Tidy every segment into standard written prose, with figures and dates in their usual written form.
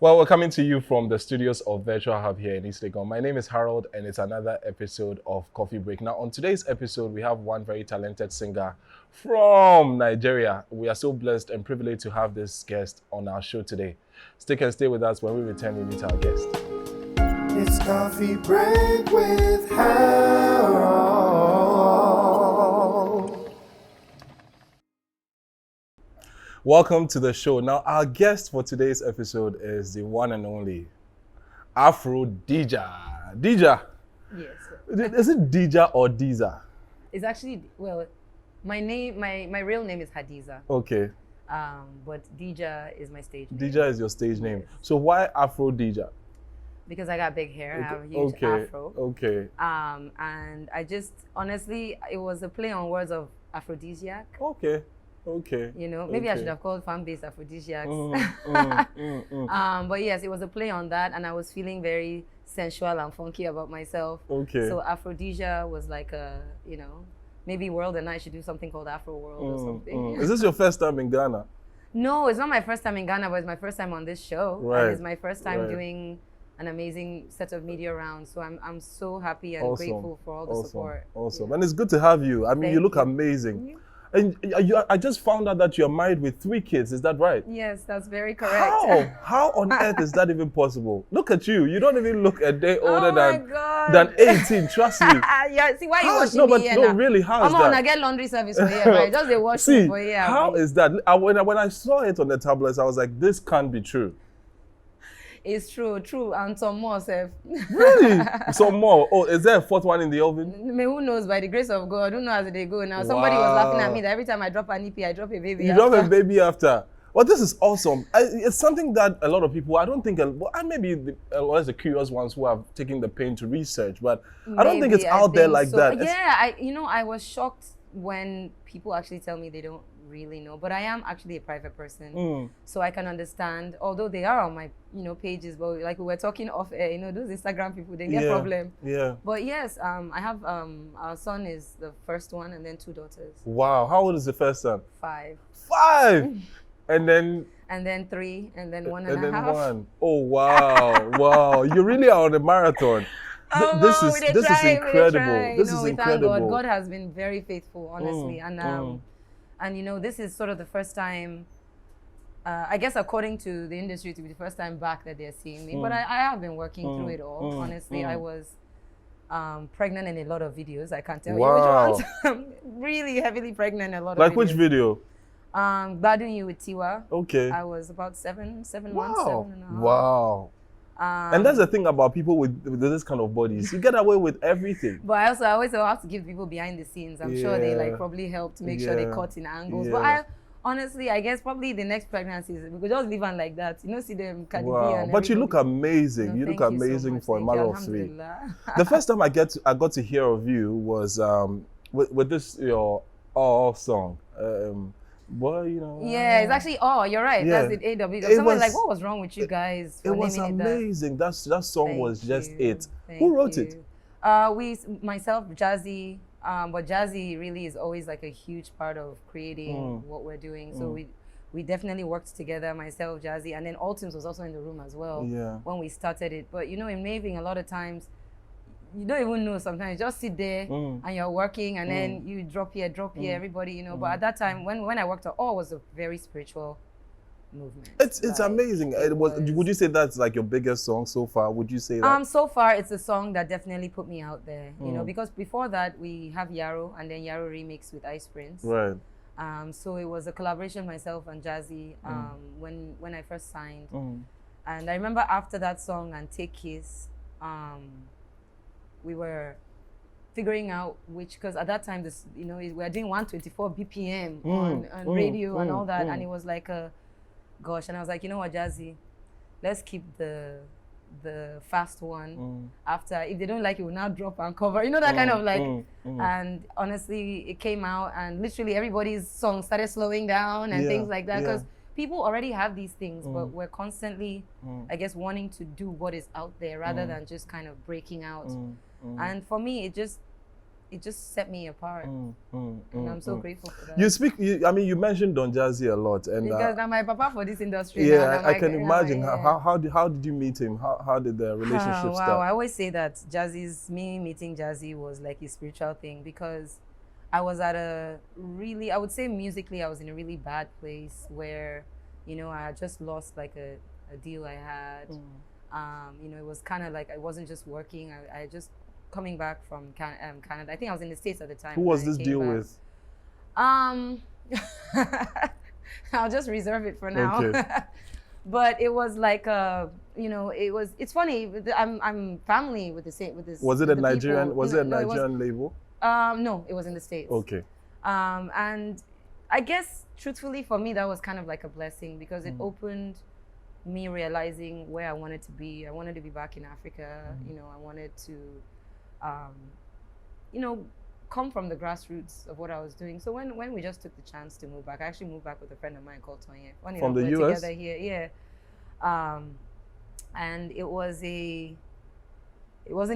Well, we're coming to you from the studios of Virtual Hub here in East Legon. My name is Harold, and it's another episode of Coffee Break. Now, on today's episode, we have one very talented singer from Nigeria. We are so blessed and privileged to have this guest on our show today. Stick and stay with us. When we return, we meet our guest. It's Coffee Break with Harold. Welcome to the show. Now, our guest for today's episode is the one and only Afro Dija. Dija. Yes. Is it Dija or Diza? It's actually, well, my real name is Hadiza. Okay. But Dija is my stage name. Dija is your stage name. So why Afro Dija? Because I got big hair, I have a huge afro. Okay. And I just, honestly, it was a play on words of aphrodisiac. Okay. You know, maybe I should have called fan-based aphrodisiacs. But yes, it was a play on that, and I was feeling very sensual and funky about myself. Okay. So Aphrodisia was like a, you know, maybe World and I should do something called Afro World or something. Is this your first time in Ghana? No, it's not my first time in Ghana, but it's my first time on this show. Right. And it's my first time doing an amazing set of media rounds. So I'm so happy and grateful for all the support. Awesome. Yeah. And it's good to have you. I mean, you look amazing. And I just found out that you're married with 3 kids. Is that right? Yes, that's very correct. How on earth is that even possible? Look at you. You don't even look a day older God. than 18. Trust me. Yeah, see why you watching no, me but here no, now? really, how is I'm on, that? I get laundry service for here, right? Just they watch See, me for here. how is that? When I saw it on the tablets, I was like, this can't be true. It's true, and some more, Seth. Really? Some more? Oh, is there a 4th one in the oven? Who knows? By the grace of God, who knows how they go now? Somebody was laughing at me that every time I drop an EP, I drop a baby. You drop a baby after. Well, this is awesome. It's something that a lot of people, I don't think, well, maybe the curious ones who have taken the pain to research, but I don't think it's out there like that. Yeah, I was shocked when people actually tell me they don't really know, but I am actually a private person, so I can understand, although they are on my pages, but like we were talking off air, those Instagram people, they get problem. Yeah. But yes, I have our son is the first one, and then 2 daughters. Wow. How old is the first son? 5. 5. And then 3, and then 1 and a then half. 1. Oh wow. Wow. You really are on a marathon. This is incredible. This is we incredible. Thank God. God has been very faithful, honestly, and this is sort of the first time, I guess according to the industry, to be the first time back that they're seeing me. But I have been working through it all. Honestly, I was pregnant in a lot of videos. I can't tell you which ones. Really heavily pregnant in a lot of videos. Like which video? Battling You with Tiwa. Okay. I was about 7 months, 7 and a half. Wow. And that's the thing about people with this kind of bodies. You get away with everything. But I always have to give people behind the scenes. I'm sure they probably helped make sure they cut in angles. But honestly, I guess probably the next pregnancy, we could just leave on like that. See them Cardi B and but you look amazing. You look amazing for a matter of 3. The first time I got to hear of you was with this your song. Well, yeah, it's actually you're right. That's it. AW. Someone's like, what was wrong with you guys? It was amazing. That song was just it. Thank Who wrote you. it? Myself, Jazzy. But Jazzy really is always like a huge part of creating what we're doing. So we definitely worked together, myself, Jazzy, and then Ultims was also in the room as well when we started it. But in Maving, a lot of times you don't even know sometimes. You just sit there and you're working, and then you drop here, everybody, But at that time, when I worked at All, was a very spiritual movement. It's amazing. Would you say that's like your biggest song so far? Would you say that? So far, it's a song that definitely put me out there, because before that, we have Yarrow, and then Yarrow remix with Ice Prince. Right. So it was a collaboration, myself and Jazzy, when I first signed. And I remember after that song and Take Kiss, we were figuring out which, because at that time, we were doing 124 BPM on radio and all that, and it was like gosh, and I was like, you know what, Jazzy, let's keep the fast one. After, if they don't like it, we'll now drop and cover, that kind of like, and honestly, it came out, and literally everybody's songs started slowing down and things like that, because people already have these things, but we're constantly, I guess, wanting to do what is out there rather than just kind of breaking out. And for me, it it just set me apart. And I'm so grateful for that. You mentioned Don Jazzy a lot, and because I'm my papa for this industry. Yeah, I can imagine. How did you meet him? How did the relationship wow, start? I always say that me meeting Jazzy was like a spiritual thing, because I was at I would say musically, I was in a really bad place where, you know, I had just lost like a deal I had. You know, it was kind of like I wasn't just working. I just coming back from Canada. I think I was in the States at the time. Who was this deal with? I'll just reserve it for now. Okay. But it was like you know, it's funny. I'm family with this. Was it a Nigerian? Was it a Nigerian label? No, it was in the States. Okay. And I guess truthfully for me that was kind of like a blessing, because it opened me realizing where I wanted to be. I wanted to be back in Africa. You know, I wanted to, you know, come from the grassroots of what I was doing. So when we just took the chance to move back, I actually moved back with a friend of mine called Tonya. From the US? Together here, yeah. And it wasn't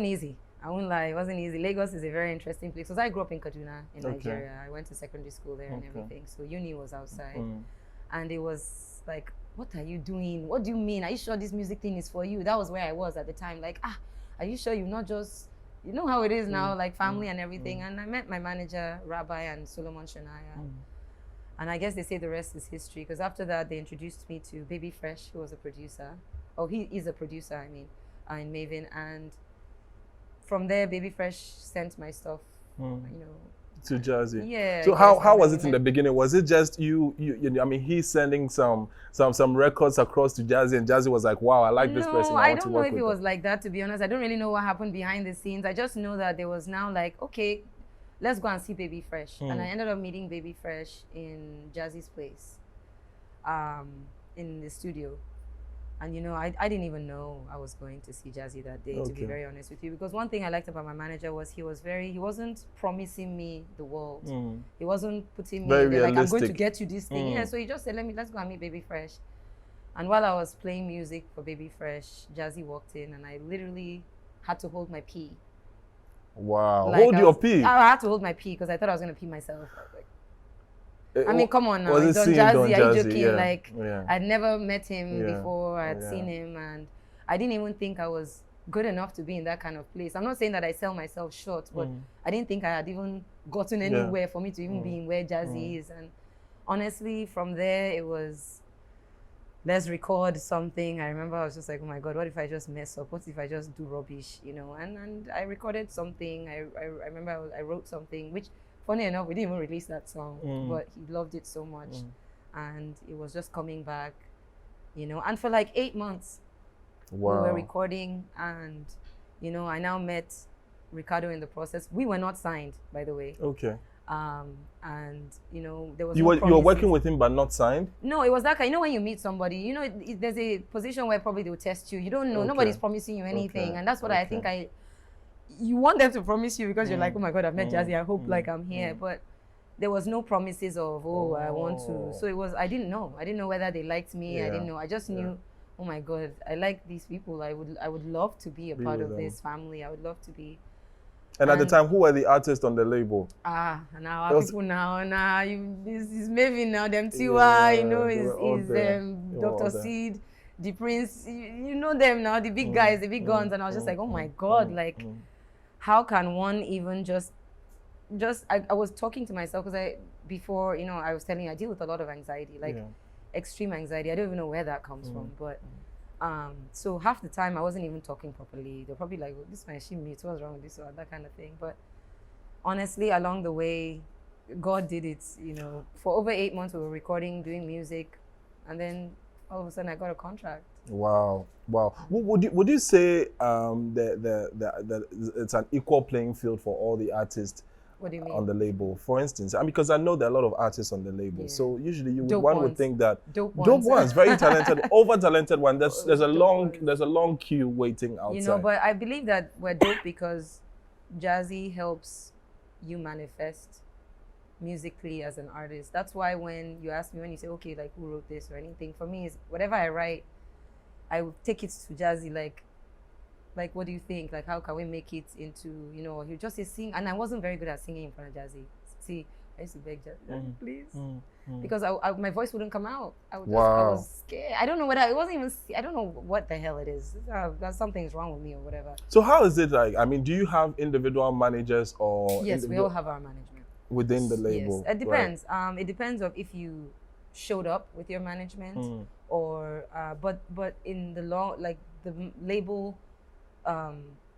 easy. I won't lie, it wasn't easy. Lagos is a very interesting place. Because I grew up in Kaduna in Nigeria. I went to secondary school there and everything. So uni was outside. And it was like, what are you doing? What do you mean? Are you sure this music thing is for you? That was where I was at the time. Like, are you sure you're not just, you know how it is now, like family and everything. And I met my manager, Rabbi and Solomon Shania. And I guess they say the rest is history, because after that, they introduced me to Baby Fresh, who was a producer. Oh, he is a producer, I mean, in Maven. And from there, Baby Fresh sent my stuff, you know, to Jazzy. Yeah. So how was it in the beginning? Was it just you I mean, he's sending some records across to Jazzy, and Jazzy was like, wow, I like this person. I don't know if it was like that, to be honest. I don't really know what happened behind the scenes. I just know that there was now like, okay, let's go and see Baby Fresh. And I ended up meeting Baby Fresh in Jazzy's place, in the studio. And you know, I didn't even know I was going to see Jazzy that day, to be very honest with you. Because one thing I liked about my manager was he wasn't promising me the world. He wasn't putting me there, like, I'm going to get you this thing. Yeah, so he just said, let's go and meet Baby Fresh. And while I was playing music for Baby Fresh, Jazzy walked in and I literally had to hold my pee. Wow, like, hold your pee? I had to hold my pee because I thought I was going to pee myself. I mean, come on now. Was it Don Jazzy, are you joking? Yeah. Like, I'd never met him before. I'd seen him, and I didn't even think I was good enough to be in that kind of place. I'm not saying that I sell myself short, but I didn't think I had even gotten anywhere for me to even be in where Jazzy is. And honestly, from there, it was, let's record something. I remember I was just like, oh my God, what if I just mess up? What if I just do rubbish, you know? And I recorded something. I remember I wrote something, which, funny enough, we didn't even release that song, but he loved it so much. And it was just coming back, you know. And for like 8 months, we were recording. And, you know, I now met Ricardo in the process. We were not signed, by the way. Okay. And, you know, there was you were working with him but not signed? No, it was that kind. You know, when you meet somebody, you know, there's a position where probably they'll test you. You don't know. Nobody's promising you anything. And that's what I think you want them to promise you, because you're like, oh my God, I've met Jazzy. I hope like I'm here. But there was no promises of, I want to. So it was, I didn't know. I didn't know whether they liked me. I didn't know. I just knew, oh my God, I like these people. I would love to be a part of this family. I would love to be. And at the time, who were the artists on the label? Now our people now. This is Maven now. Them Tiwa, you know, is Dr. Seed, the Prince. You know them now, the big guys, the big guns. And I was just like, oh my God, like, how can one even I was talking to myself, because before, you know, I was telling you, I deal with a lot of anxiety, like extreme anxiety. I don't even know where that comes from, but so half the time I wasn't even talking properly. They're probably like, oh, this man, she mute, what's wrong with this or that kind of thing. But honestly, along the way, God did it, you know. For over 8 months we were recording, doing music, and then all of a sudden I got a contract. Wow. Would you say that it's an equal playing field for all the artists? What do you mean? On the label, for instance? Because I know there are a lot of artists on the label, so usually one would think that dope ones, very talented, over talented one. There's a long queue waiting outside. You know, but I believe that we're dope because Jazzy helps you manifest musically as an artist. That's why when you ask me, when you say, okay, like, who wrote this or anything, for me is whatever I write, I will take it to Jazzy, like, like, what do you think? Like, how can we make it into, you know, he would just say sing. And I wasn't very good at singing in front of Jazzy. See, I used to beg Jazzy, please. Because my voice wouldn't come out. I was scared. I don't know what it wasn't even, I don't know what the hell it is. Something's wrong with me or whatever. So how is it like? I mean, do you have individual managers or? Yes, we all have our management. Within the label? Yes, it depends. Right. It depends of if you showed up with your management or, but in the like the label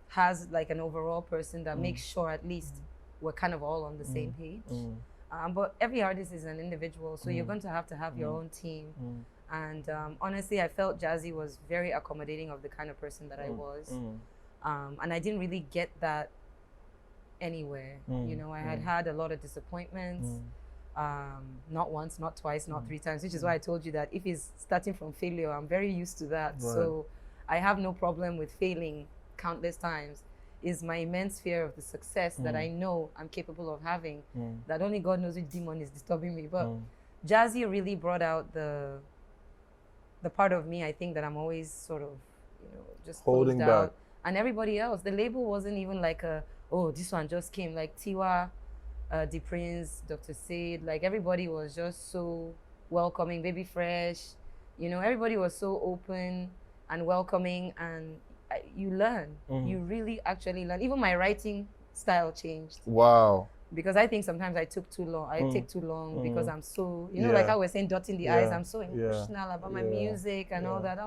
has like an overall person that makes sure at least we're kind of all on the same page. But every artist is an individual, so you're going to have your own team. And honestly, I felt Jazzy was very accommodating of the kind of person that I was. And I didn't really get that anywhere. You know, I had a lot of disappointments. Not once, not twice, not 3 times, which is why I told you that if it's starting from failure, I'm very used to that. Right. So I have no problem with failing countless times. Is my immense fear of the success that I know I'm capable of having, that only God knows which demon is disturbing me. But Jazzy really brought out the part of me, I think, that I'm always sort of, you know, just holding back. Out. And everybody else, the label wasn't even like oh, this one just came, like Tiwa, the Prince, Dr. Said, like everybody was just so welcoming, Baby Fresh, you know, everybody was so open and welcoming, and you learn. You really actually learn. Even my writing style changed. Wow. Because I think sometimes I took too long. I take too long because I'm so, you know, like I was saying, dotting the I's, I'm so emotional about my music and all that.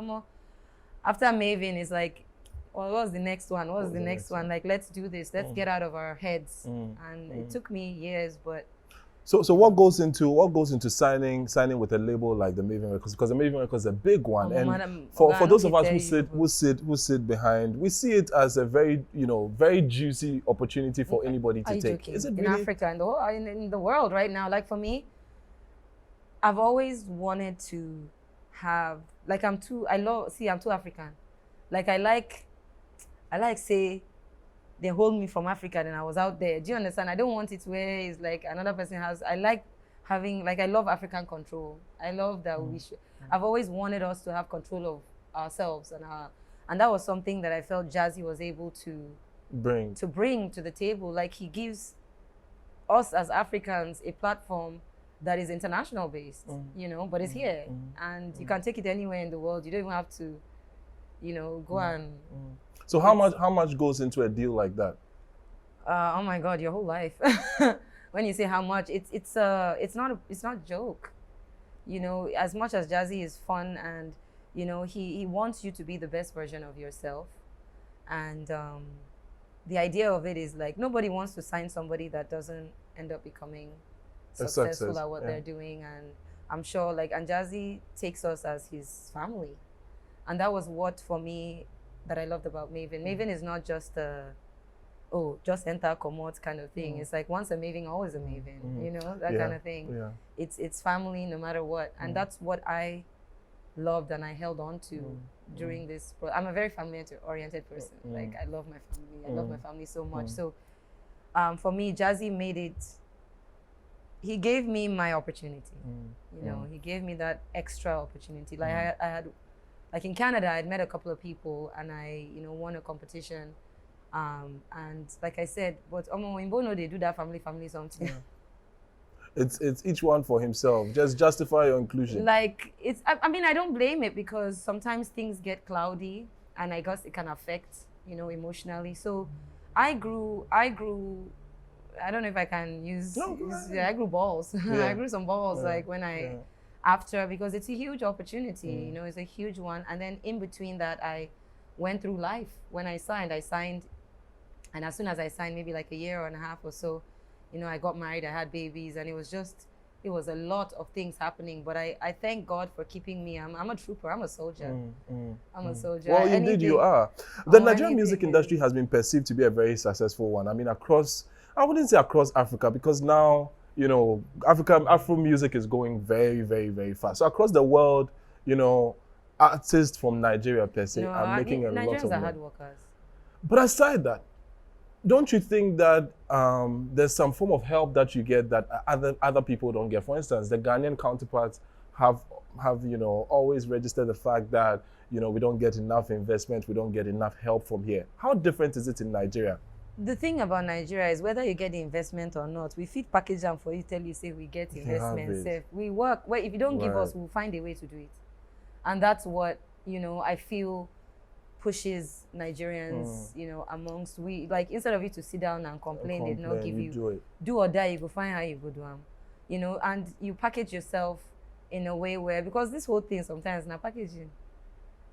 After Maven, it's like, well, what's the next one? What's the next one? Like, let's do this. Let's get out of our heads. And it took me years, but. So what goes into signing with a label like the Maven Records? Because the Maven Records is a big one, and for those of us who sit behind, we see it as a very, you know, very juicy opportunity for anybody to take. Joking? Is it really? In Africa and in the world right now? Like for me, I've always wanted to have, like, I'm too African. Like I like say, they hold me from Africa and I was out there. Do you understand? I don't want it where it's like another person has. I like having, like, I love African control. I love that I've always wanted us to have control of ourselves, and that was something that I felt Jazzy was able to bring to the table. Like, he gives us as Africans a platform that is international based, you know, but it's here, and you can take it anywhere in the world. You don't even have to, you know, go and. So how much goes into a deal like that? Oh my God, your whole life. When you say how much, it's not a joke. You know, as much as Jazzy is fun, and you know, he wants you to be the best version of yourself, and the idea of it is like nobody wants to sign somebody that doesn't end up becoming successful at what they're doing. And I'm sure, like, and Jazzy takes us as his family, and that was what for me that I loved about Maven. Maven is not just just enter, commode kind of thing. It's like once a Maven, always a Maven, you know, that kind of thing. Yeah. It's family no matter what. And that's what I loved and I held on to during this. I'm a very family-oriented person. Like, I love my family. I love my family so much. So for me, Jazzy made it, he gave me my opportunity. You know, he gave me that extra opportunity. Like I had, like in Canada, I'd met a couple of people and I, you know, won a competition. And like I said, but in Bono, they do that family something. It's each one for himself. Just justify your inclusion. Like, I mean, I don't blame it because sometimes things get cloudy and I guess it can affect, you know, emotionally. So I grew, I don't know if I can use, I grew balls. I grew some balls like when after, because it's a huge opportunity, you know, it's a huge one. And then in between that, I went through life. When I signed, and as soon as I signed, maybe like a year and a half or so, you know, I got married, I had babies, and it was a lot of things happening. But I thank God for keeping me. I'm a trooper, I'm a soldier. I'm a soldier. Well, indeed you are. The Nigerian music industry has been perceived to be a very successful one. I mean, I wouldn't say across Africa, because now, you know, Afro music is going very, very, very fast. So across the world, you know, artists from Nigeria per se are making a lot of money. Nigerians are hard workers. But aside that, don't you think that there's some form of help that you get that other people don't get? For instance, the Ghanaian counterparts have always registered the fact that we don't get enough investment, we don't get enough help from here. How different is it in Nigeria? The thing about Nigeria is whether you get the investment or not, we feed package them for you, tell you say we get investment. Safe. We work. Well, if you don't give us, we'll find a way to do it, and that's what I feel pushes Nigerians, amongst like instead of you to sit down and complain, they not give you do or die. You go find how you go do them, and you package yourself in a way where, because this whole thing sometimes now packaging.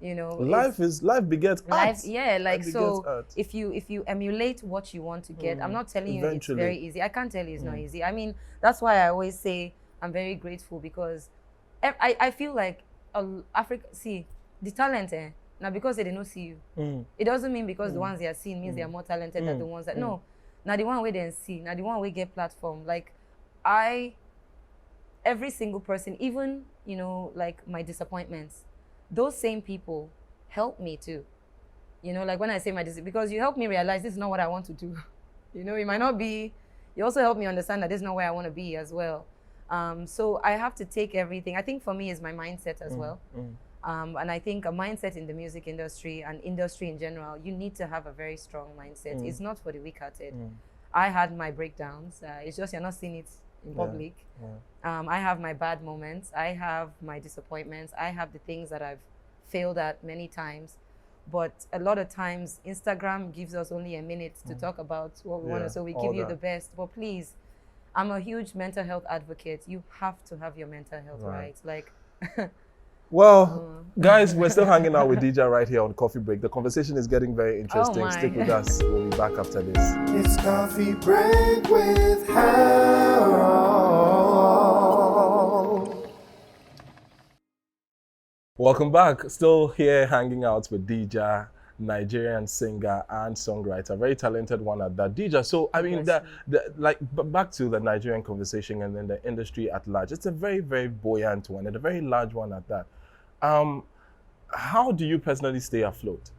Life begets art. Yeah, like, so art. if you emulate what you want to get, I'm not telling you it's very easy. I can't tell you it's not easy. I mean, that's why I always say I'm very grateful, because I feel like Africa, see the talent now, because they don't see you, it doesn't mean because the ones they are seeing means they are more talented than the ones that no. Now the one way they see, now the one way get platform. Like every single person, even like my disappointments, those same people help me too. Like when I say because you help me realize this is not what I want to do. It might not be, you also help me understand that this is not where I want to be as well. So I have to take everything. I think for me is my mindset as well. And I think a mindset in the music industry and industry in general, you need to have a very strong mindset. It's not for the weak-hearted. I had my breakdowns. It's just you're not seeing it in public. I have my bad moments. I have my disappointments. I have the things that I've failed at many times. But a lot of times, Instagram gives us only a minute to talk about what we want to. So we give you the best. But please, I'm a huge mental health advocate. You have to have your mental health right. Like. Well, guys, we're still hanging out with DJ right here on Coffee Break. The conversation is getting very interesting. Stick with us. We'll be back after this. It's Coffee Break with Harold. Welcome back. Still here hanging out with DJ, Nigerian singer and songwriter, very talented one at that. DJ, so I mean, back to the Nigerian conversation and then the industry at large. It's a very, very buoyant one and a very large one at that. How do you personally stay afloat?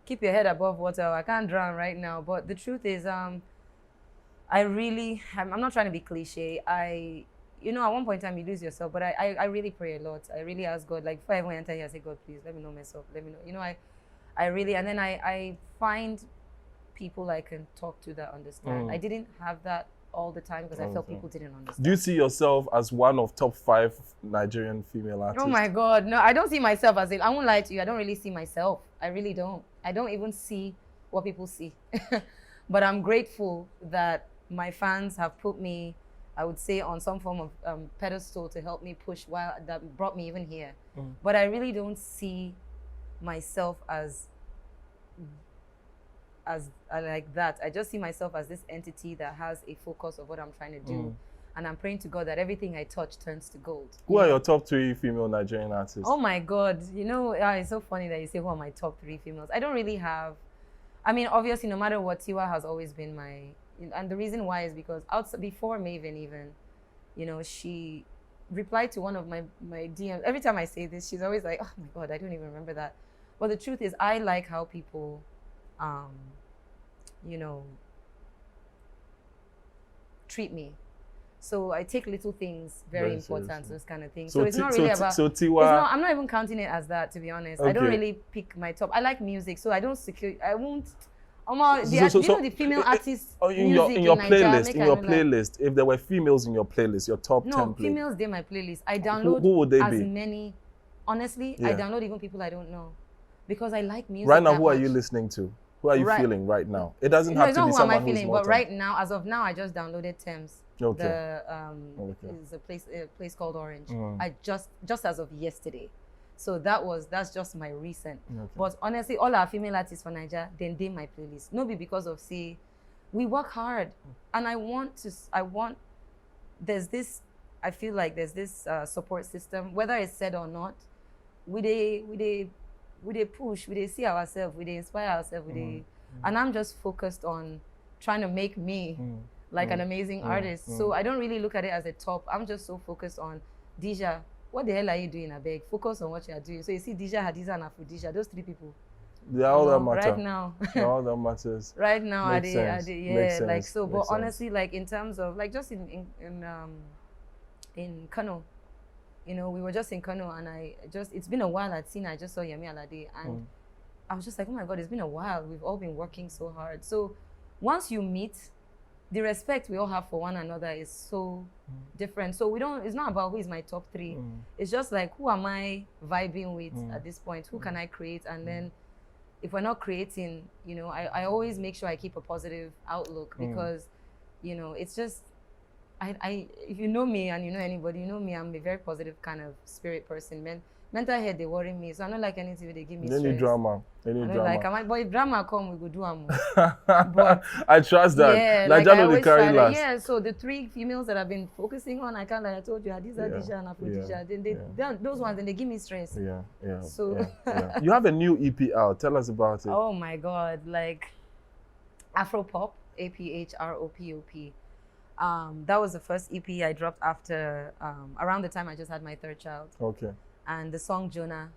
Keep your head above water. I can't drown right now, but the truth is, I'm not trying to be cliche. at one point in time you lose yourself, but I really pray a lot. I really ask God, like before I even enter here, I say, God, please let me know myself. Let me know. I really, and then I find people I can talk to that understand. I didn't have that all the time because I felt people didn't understand. Do you see yourself as one of top 5 Nigerian female artists? Oh my God, no, I don't see myself as it. I won't lie to you. I don't really see myself. I really don't. I don't even see what people see. But I'm grateful that my fans have put me, I would say, on some form of pedestal to help me push that brought me even here. But I really don't see myself as like that. I just see myself as this entity that has a focus of what I'm trying to do. And I'm praying to God that everything I touch turns to gold. Who are your top 3 female Nigerian artists? Oh my God. It's so funny that you say who are my top 3 females. I don't really have, I mean, obviously, no matter what, Tiwa has always been my, and the reason why is because before Maven even, she replied to one of my DMs. Every time I say this, she's always like, oh my God, I don't even remember that. But the truth is, I like how people, treat me. So I take little things very important, those kind of things. So it's not really about, Tiwa, I'm not even counting it as that, to be honest. Okay. I don't really pick my top. I like music, so I won't, the female artists in your playlist, if there were females in your playlist, your top 10 No, females, they're my playlist. I download who would they as be? Many, honestly, I download even people I don't know. Because I like music. Right now, who are you listening to? Who are you feeling right now? It doesn't have to be someone who's more. But right now, as of now, I just downloaded Thames. Okay. Is a place called Orange. I just as of yesterday. So that's just my recent. Okay. But honestly, all our female artists for Nigeria, then they my playlist. No be because of we work hard, and I feel like there's this support system, whether it's said or not. We push, we see ourselves, we inspire ourselves, and I'm just focused on trying to make me like an amazing artist. So I don't really look at it as a top. I'm just so focused on Deja. What the hell are you doing, Abeg? Focus on what you are doing. So you see Deja, Hadiza, and Afrodisha, those 3 people. They are all that matter. Right now. All that matters. Right now, are they, Makes like sense. so. But honestly, like in terms of like just in in Kano. You know, we were just in Kano, and it's been a while I just saw Yemi Alade, and I was just like, oh my God, it's been a while. We've all been working so hard. So once you meet, the respect we all have for one another is so different. So it's not about who is my top three. It's just like, who am I vibing with at this point? Who can I create? And then if we're not creating, you know, I always make sure I keep a positive outlook, because, you know, it's just, if you know me and you know anybody, you know me, I'm a very positive kind of spirit person. Mental health, they worry me, so I don't like anything where they give me stress. Any drama. But if drama come, we go do them. But I trust that. Yeah, like I always carry last. Yeah, so the 3 females that I've been focusing on, I told you, these are Disha and Aphrodisia. Then those ones, then they give me stress. Yeah. So You have a new EP out. Tell us about it. Oh my God, like Afropop, APHROPOP. That was the first EP I dropped after around the time I just had my 3rd child. Okay. And the song Jonah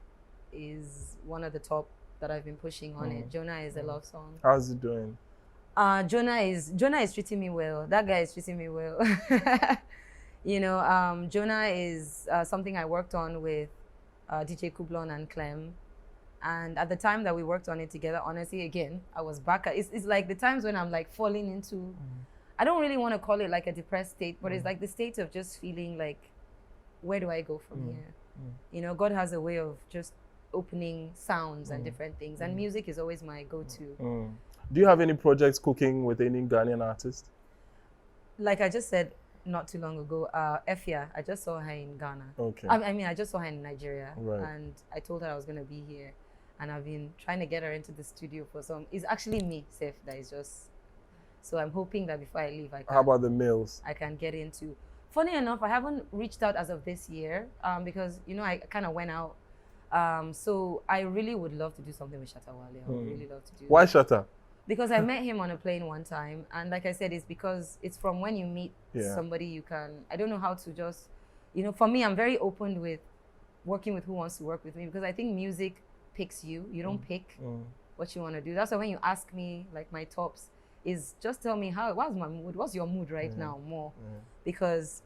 is one of the top that I've been pushing on it. Jonah is a love song. How's it doing? Jonah is treating me well. That guy is treating me well. You know, Jonah is something I worked on with DJ Kublon and Clem. And at the time that we worked on it together, honestly, again, I was back. It's like the times when I'm like falling into, I don't really want to call it like a depressed state, but it's like the state of just feeling like, where do I go from here? You know, God has a way of just opening sounds and different things, and music is always my go-to. Do you have any projects cooking with any Ghanaian artist? Like I just said not too long ago, Efia, I just saw her in Ghana. Okay. I mean, I just saw her in Nigeria, right. And I told her I was going to be here, and I've been trying to get her into the studio for some. It's actually me, Seth, that is just. So I'm hoping that before I leave, How about the males? I can get into. Funny enough, I haven't reached out as of this year because, you know, I kind of went out. So I really would love to do something with Shatta Wale. I would really love to do Why that. Shatta? Because I met him on a plane one time. And like I said, it's because it's from when you meet somebody, you can, I don't know how to just, you know, for me, I'm very open with working with who wants to work with me, because I think music picks you. You don't pick what you want to do. That's why when you ask me, like my tops, is just tell me what's my mood, what's your mood right now more, because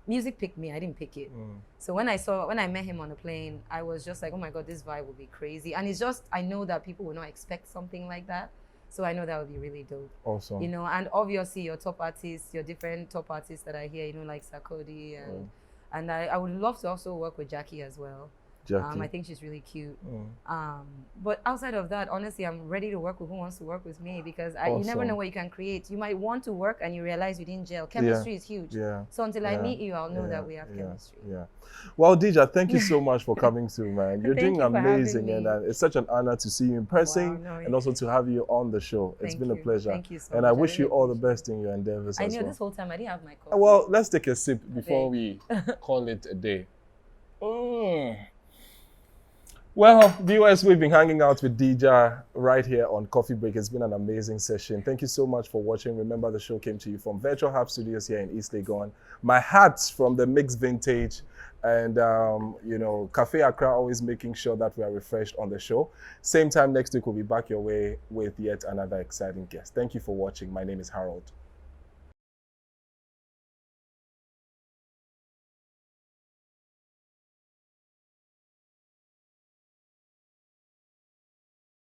music picked me, I didn't pick it. So when I met him on the plane, I was just like, oh my God, this vibe will be crazy. And it's just, I know that people will not expect something like that, so I know that would be really dope. Awesome. You know, and obviously your top artists, your different top artists that are here, you know, like Sarkodie, and I would love to also work with Jackie as well. I think she's really cute. But outside of that, honestly, I'm ready to work with who wants to work with me, because you never know what you can create. You might want to work and you realize you didn't gel. Chemistry is huge. So until I meet you, I'll know that we have chemistry. Well, Dija, thank you so much for coming through, man. You're doing amazing, and it's such an honor to see you in person and also to have you on the show. It's been a pleasure. Thank you so and much. I wish you all the best in your endeavors I as knew well. this whole time I didn't have my coffee. Well, let's take a sip before we call it a day. Well, viewers, we've been hanging out with Dija right here on Coffee Break. It's been an amazing session. Thank you so much for watching. Remember, the show came to you from Virtual Hub Studios here in East Legon. My hat's from the Mixed Vintage, and you know, Cafe ACCRA, always making sure that we are refreshed on the show. Same time next week, we'll be back your way with yet another exciting guest. Thank you for watching. My name is Harold.